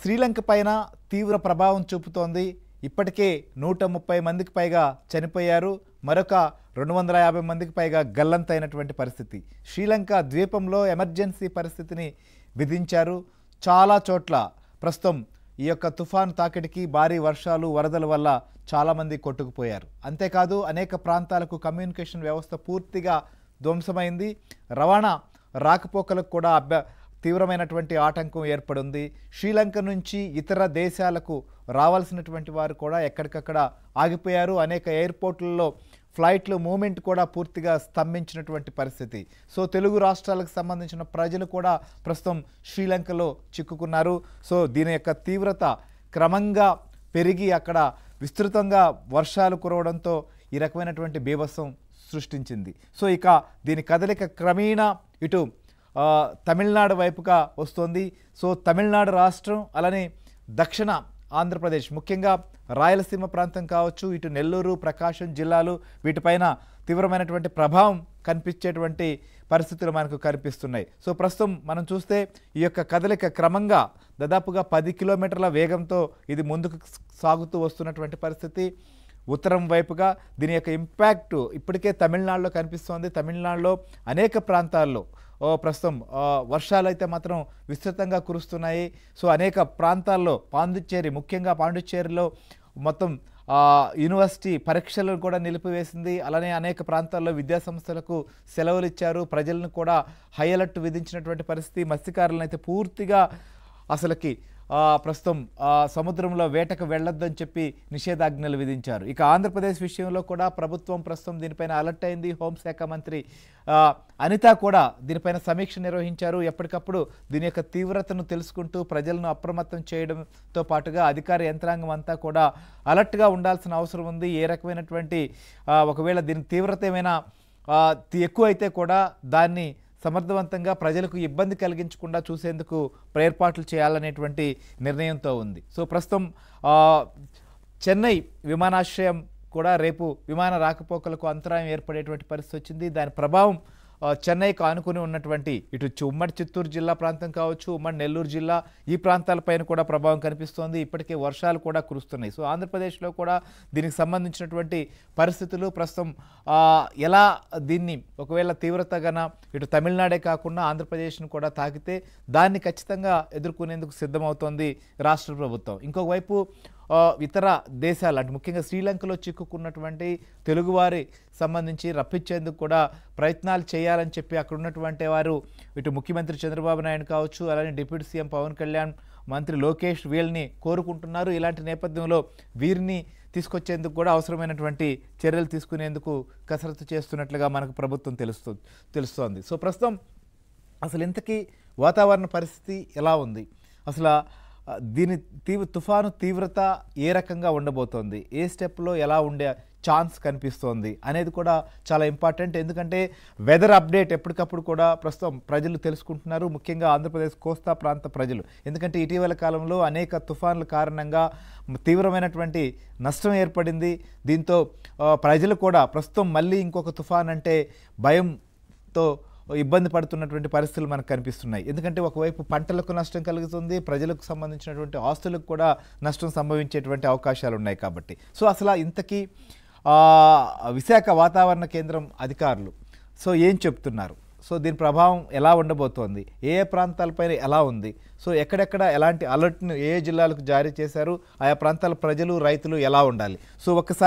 శ్రీలంక పైన తీవ్ర ప్రభావం చూపుతోంది. ఇప్పటికే 130 మందికి పైగా చనిపోయారు. మరొక 250 మందికి పైగా గల్లంతైనటువంటి పరిస్థితి. శ్రీలంక ద్వీపంలో ఎమర్జెన్సీ పరిస్థితిని విధించారు. చాలా చోట్ల ప్రస్తుతం ఈ యొక్క తుఫాను తాకిడికి భారీ వర్షాలు వరదల వల్ల చాలామంది కొట్టుకుపోయారు. అంతేకాదు అనేక ప్రాంతాలకు కమ్యూనికేషన్ వ్యవస్థ పూర్తిగా ధ్వంసమైంది. రవాణా రాకపోకలకు కూడా తీవ్రమైనటువంటి ఆటంకం ఏర్పడింది. శ్రీలంక నుంచి ఇతర దేశాలకు రావాల్సినటువంటి వారు కూడా ఎక్కడికక్కడ ఆగిపోయారు. అనేక ఎయిర్పోర్ట్లలో ఫ్లైట్లు మూమెంట్ కూడా పూర్తిగా స్తంభించినటువంటి పరిస్థితి. సో తెలుగు రాష్ట్రాలకు సంబంధించిన ప్రజలు కూడా ప్రస్తుతం శ్రీలంకలో చిక్కుకున్నారు. సో దీని యొక్క తీవ్రత క్రమంగా పెరిగి అక్కడ విస్తృతంగా వర్షాలు కురవడంతో ఈ రకమైనటువంటి బీభత్సం సృష్టించింది. సో ఇక దీని కదలిక క్రమేణా ఇటు తమిళనాడు వైపుగా వస్తుంది. సో తమిళనాడు రాష్ట్రం అలానే దక్షిణ ఆంధ్రప్రదేశ్ ముఖ్యంగా రాయలసీమ ప్రాంతం కావచ్చు, ఇటు నెల్లూరు ప్రకాశం జిల్లాలు వీటిపైన తీవ్రమైనటువంటి ప్రభావం కనిపించేటువంటి పరిస్థితులు మనకు కనిపిస్తున్నాయి. సో ప్రస్తుతం మనం చూస్తే ఈ యొక్క కదలిక క్రమంగా దాదాపుగా 10 కిలోమీటర్ల వేగంతో ఇది ముందుకు సాగుతూ వస్తున్నటువంటి పరిస్థితి. ఉత్తరం వైపుగా దీని యొక్క ఇంపాక్ట్ ఇప్పటికే తమిళనాడులో కనిపిస్తోంది. తమిళనాడులో అనేక ప్రాంతాల్లో ప్రస్తుతం వర్షాలు అయితే మాత్రం విస్తృతంగా కురుస్తున్నాయి. సో అనేక ప్రాంతాల్లో పాండిచ్చేరి ముఖ్యంగా పాండిచ్చేరిలో మొత్తం యూనివర్సిటీ పరీక్షలను కూడా నిలిపివేసింది. అలానే అనేక ప్రాంతాల్లో విద్యాసంస్థలకు సెలవులు ఇచ్చారు. ప్రజలను కూడా హై అలర్ట్ విధించినటువంటి పరిస్థితి. మత్స్యకారులను అయితే పూర్తిగా అసలుకి ప్రస్తుతం సముద్రంలో వేటకు వెళ్ళొద్దని చెప్పి నిషేధాజ్ఞలు విధించారు. ఇక ఆంధ్రప్రదేశ్ విషయంలో కూడా ప్రభుత్వం ప్రస్తుతం దీనిపైన అలర్ట్ అయింది. హోంశాఖ మంత్రి అనిత కూడా దీనిపైన సమీక్ష నిర్వహించారు. ఎప్పటికప్పుడు దీని యొక్క తీవ్రతను తెలుసుకుంటూ ప్రజలను అప్రమత్తం చేయడంతో పాటుగా అధికార యంత్రాంగం అంతా కూడా అలర్ట్గా ఉండాల్సిన అవసరం ఉంది. ఏ రకమైనటువంటి ఒకవేళ దీని తీవ్రత ఏమైనా ఎక్కువ అయితే కూడా దాన్ని సమర్థవంతంగా ప్రజలకు ఇబ్బంది కలిగించకుండా చూసేందుకు ఏర్పాట్లు చేయాలనేటువంటి నిర్ణయంతో ఉంది. సో ప్రస్తుతం చెన్నై విమానాశ్రయం కూడా రేపు విమాన రాకపోకలకు అంతరాయం ఏర్పడేటువంటి పరిస్థితి వచ్చింది. దాని ప్రభావం చెన్నైకి ఆనుకుని ఉన్నటువంటి ఇటు ఉమ్మడి చిత్తూరు జిల్లా ప్రాంతం కావచ్చు, ఉమ్మడి నెల్లూరు జిల్లా ఈ ప్రాంతాలపైన కూడా ప్రభావం కనిపిస్తోంది. ఇప్పటికే వర్షాలు కూడా కురుస్తున్నాయి. సో ఆంధ్రప్రదేశ్లో కూడా దీనికి సంబంధించినటువంటి పరిస్థితులు ప్రస్తుతం ఎలా దీన్ని ఒకవేళ తీవ్రతగాన ఇటు తమిళనాడే కాకుండా ఆంధ్రప్రదేశ్ను కూడా తాకితే దాన్ని ఖచ్చితంగా ఎదుర్కొనేందుకు సిద్ధమవుతోంది రాష్ట్ర ప్రభుత్వం. ఇంకొక వైపు ఇతర దేశాలు అంటే ముఖ్యంగా శ్రీలంకలో చిక్కుకున్నటువంటి తెలుగువారి సంబంధించి రప్పించేందుకు కూడా ప్రయత్నాలు చేయాలని చెప్పి అక్కడ ఉన్నటువంటి వారు ఇటు ముఖ్యమంత్రి చంద్రబాబు నాయుడు కావచ్చు, అలానే డిప్యూటీ సీఎం పవన్ కళ్యాణ్, మంత్రి లోకేష్ వీళ్ళని కోరుకుంటున్నారు. ఇలాంటి నేపథ్యంలో వీరిని తీసుకొచ్చేందుకు కూడా అవసరమైనటువంటి చర్యలు తీసుకునేందుకు కసరత్తు చేస్తున్నట్లుగా మనకు ప్రభుత్వం తెలుస్తోంది. సో ప్రస్తుతం అసలు ఇంతకీ వాతావరణ పరిస్థితి ఎలా ఉంది, అసలు దీని తుఫాను తీవ్రత ఏ రకంగా ఉండబోతోంది, ఏ స్టెప్లో ఎలా ఉండే ఛాన్స్ కనిపిస్తోంది అనేది కూడా చాలా ఇంపార్టెంట్. ఎందుకంటే వెదర్ అప్డేట్ ఎప్పటికప్పుడు కూడా ప్రస్తుతం ప్రజలు తెలుసుకుంటున్నారు, ముఖ్యంగా ఆంధ్రప్రదేశ్ కోస్తా ప్రాంత ప్రజలు. ఎందుకంటే ఇటీవల కాలంలో అనేక తుఫాన్ల కారణంగా తీవ్రమైనటువంటి నష్టం ఏర్పడింది. దీంతో ప్రజలు కూడా ప్రస్తుతం మళ్ళీ ఇంకొక తుఫాన్ అంటే భయంతో ఇబ్బంది పడుతున్నటువంటి పరిస్థితులు మనకు కనిపిస్తున్నాయి. ఎందుకంటే ఒకవైపు పంటలకు నష్టం కలుగుతుంది, ప్రజలకు సంబంధించినటువంటి ఆస్తులకు కూడా నష్టం సంభవించేటువంటి అవకాశాలు ఉన్నాయి కాబట్టి. సో అసలు ఇంతకీ విశాఖ వాతావరణ కేంద్రం అధికారులు సో ఏం చెప్తున్నారు, సో దీని ప్రభావం ఎలా ఉండబోతోంది, ఏ ప్రాంతాలపైన ఎలా ఉంది, సో ఎక్కడెక్కడ ఎలాంటి అలర్ట్ను ఏ జిల్లాలకు జారీ చేశారు, ఆయా ప్రాంతాల ప్రజలు రైతులు ఎలా ఉండాలి, సో ఒక్కసారి